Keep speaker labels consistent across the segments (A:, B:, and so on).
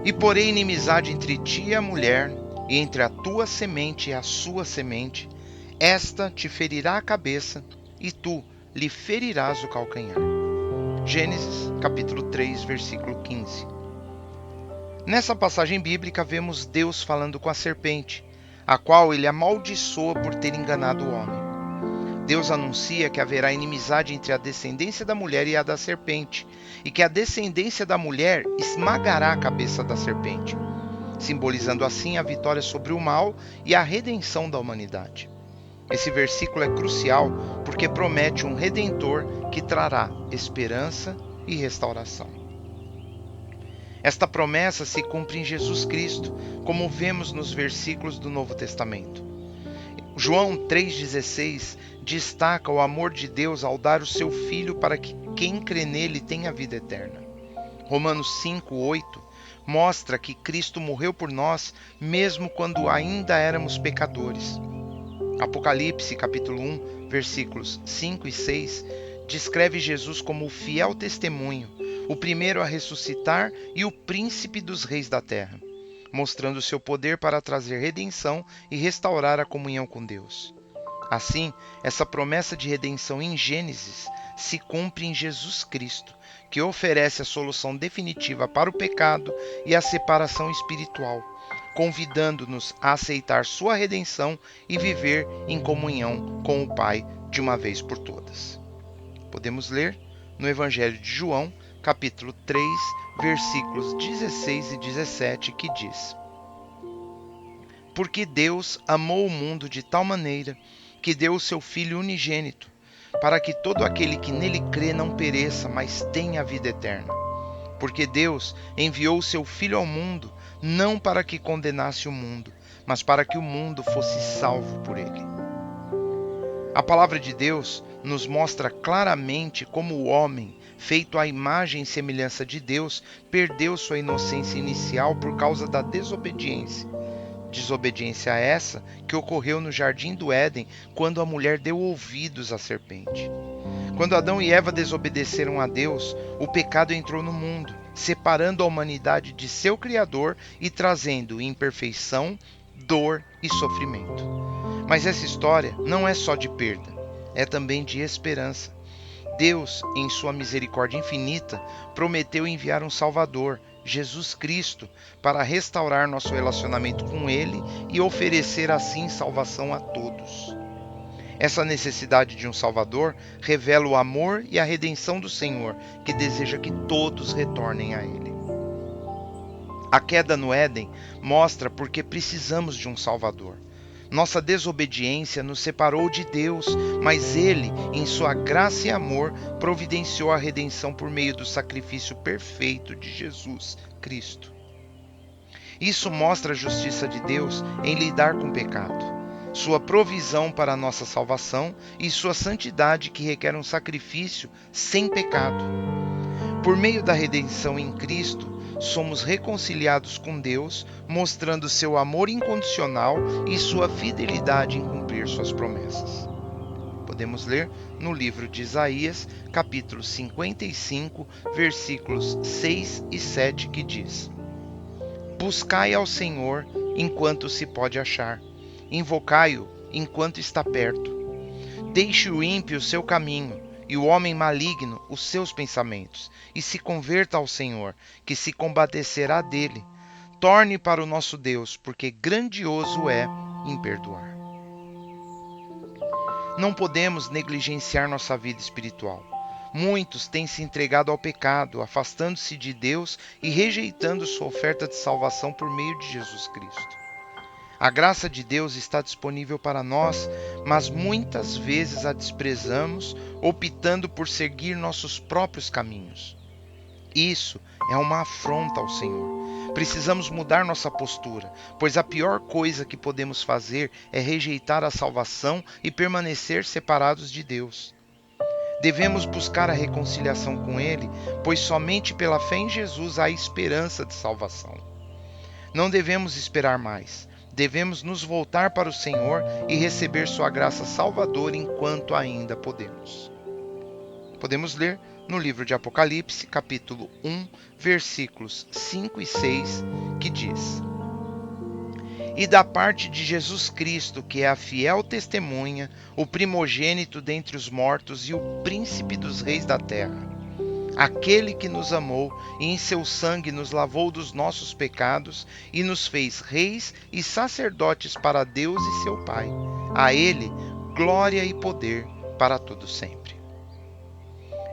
A: E porei inimizade entre ti e a mulher, e entre a tua semente e a sua semente. Esta te ferirá a cabeça, e tu lhe ferirás o calcanhar. Gênesis, capítulo 3, versículo 15. Nessa passagem bíblica vemos Deus falando com a serpente, a qual ele amaldiçoa por ter enganado o homem. Deus anuncia que haverá inimizade entre a descendência da mulher e a da serpente, e que a descendência da mulher esmagará a cabeça da serpente, simbolizando assim a vitória sobre o mal e a redenção da humanidade. Esse versículo é crucial porque promete um redentor que trará esperança e restauração. Esta promessa se cumpre em Jesus Cristo, como vemos nos versículos do Novo Testamento. João 3,16 destaca o amor de Deus ao dar o seu Filho para que quem crê nele tenha vida eterna. Romanos 5,8 mostra que Cristo morreu por nós mesmo quando ainda éramos pecadores. Apocalipse capítulo 1, versículos 5 e 6 descreve Jesus como o fiel testemunho, o primeiro a ressuscitar e o príncipe dos reis da terra, mostrando seu poder para trazer redenção e restaurar a comunhão com Deus. Assim, essa promessa de redenção em Gênesis se cumpre em Jesus Cristo, que oferece a solução definitiva para o pecado e a separação espiritual, convidando-nos a aceitar sua redenção e viver em comunhão com o Pai de uma vez por todas. Podemos ler no Evangelho de João, capítulo 3, versículos 16 e 17, que diz: Porque Deus amou o mundo de tal maneira que deu o seu Filho unigênito, para que todo aquele que nele crê não pereça, mas tenha a vida eterna. Porque Deus enviou o seu Filho ao mundo, não para que condenasse o mundo, mas para que o mundo fosse salvo por ele. A palavra de Deus nos mostra claramente como o homem, feito à imagem e semelhança de Deus, perdeu sua inocência inicial por causa da desobediência. Desobediência essa que ocorreu no jardim do Éden, quando a mulher deu ouvidos à serpente. Quando Adão e Eva desobedeceram a Deus, o pecado entrou no mundo, separando a humanidade de seu Criador e trazendo imperfeição, dor e sofrimento. Mas essa história não é só de perda, é também de esperança. Deus, em sua misericórdia infinita, prometeu enviar um Salvador, Jesus Cristo, para restaurar nosso relacionamento com Ele e oferecer assim salvação a todos. Essa necessidade de um Salvador revela o amor e a redenção do Senhor, que deseja que todos retornem a Ele. A queda no Éden mostra porque precisamos de um Salvador. Nossa desobediência nos separou de Deus, mas Ele, em sua graça e amor, providenciou a redenção por meio do sacrifício perfeito de Jesus Cristo. Isso mostra a justiça de Deus em lidar com o pecado, sua provisão para a nossa salvação e sua santidade que requer um sacrifício sem pecado. Por meio da redenção em Cristo, somos reconciliados com Deus, mostrando seu amor incondicional e sua fidelidade em cumprir suas promessas. Podemos ler no livro de Isaías, capítulo 55, versículos 6 e 7, que diz: Buscai ao Senhor enquanto se pode achar, invocai-o enquanto está perto. Deixe o ímpio o seu caminho, e o homem maligno os seus pensamentos, e se converta ao Senhor, que se compadecerá dele. Torne para o nosso Deus, porque grandioso é em perdoar. Não podemos negligenciar nossa vida espiritual. Muitos têm se entregado ao pecado, afastando-se de Deus e rejeitando sua oferta de salvação por meio de Jesus Cristo. A graça de Deus está disponível para nós, mas muitas vezes a desprezamos, optando por seguir nossos próprios caminhos. Isso é uma afronta ao Senhor. Precisamos mudar nossa postura, pois a pior coisa que podemos fazer é rejeitar a salvação e permanecer separados de Deus. Devemos buscar a reconciliação com Ele, pois somente pela fé em Jesus há esperança de salvação. Não devemos esperar mais. Devemos nos voltar para o Senhor e receber sua graça salvadora enquanto ainda podemos. Podemos ler no livro de Apocalipse, capítulo 1, versículos 5 e 6, que diz: E da parte de Jesus Cristo, que é a fiel testemunha, o primogênito dentre os mortos e o príncipe dos reis da terra, aquele que nos amou e em seu sangue nos lavou dos nossos pecados e nos fez reis e sacerdotes para Deus e seu Pai. A ele glória e poder para todo sempre.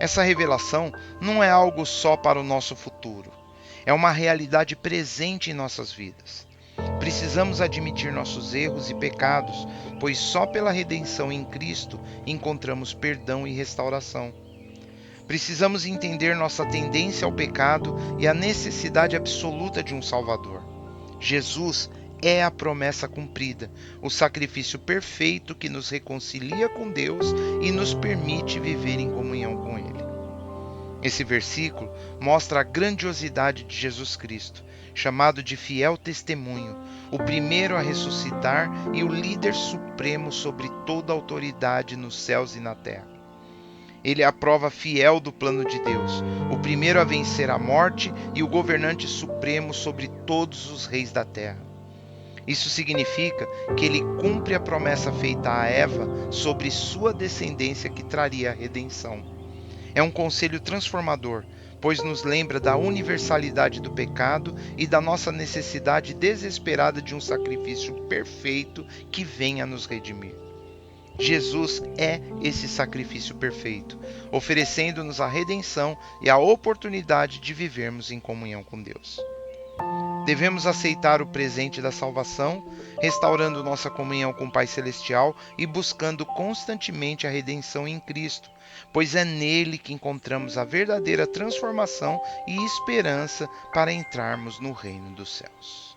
A: Essa revelação não é algo só para o nosso futuro. É uma realidade presente em nossas vidas. Precisamos admitir nossos erros e pecados, pois só pela redenção em Cristo encontramos perdão e restauração. Precisamos entender nossa tendência ao pecado e a necessidade absoluta de um Salvador. Jesus é a promessa cumprida, o sacrifício perfeito que nos reconcilia com Deus e nos permite viver em comunhão com Ele. Esse versículo mostra a grandiosidade de Jesus Cristo, chamado de fiel testemunho, o primeiro a ressuscitar e o líder supremo sobre toda a autoridade nos céus e na terra. Ele é a prova fiel do plano de Deus, o primeiro a vencer a morte e o governante supremo sobre todos os reis da terra. Isso significa que ele cumpre a promessa feita a Eva sobre sua descendência que traria a redenção. É um conselho transformador, pois nos lembra da universalidade do pecado e da nossa necessidade desesperada de um sacrifício perfeito que venha nos redimir. Jesus é esse sacrifício perfeito, oferecendo-nos a redenção e a oportunidade de vivermos em comunhão com Deus. Devemos aceitar o presente da salvação, restaurando nossa comunhão com o Pai Celestial e buscando constantemente a redenção em Cristo, pois é nele que encontramos a verdadeira transformação e esperança para entrarmos no reino dos céus.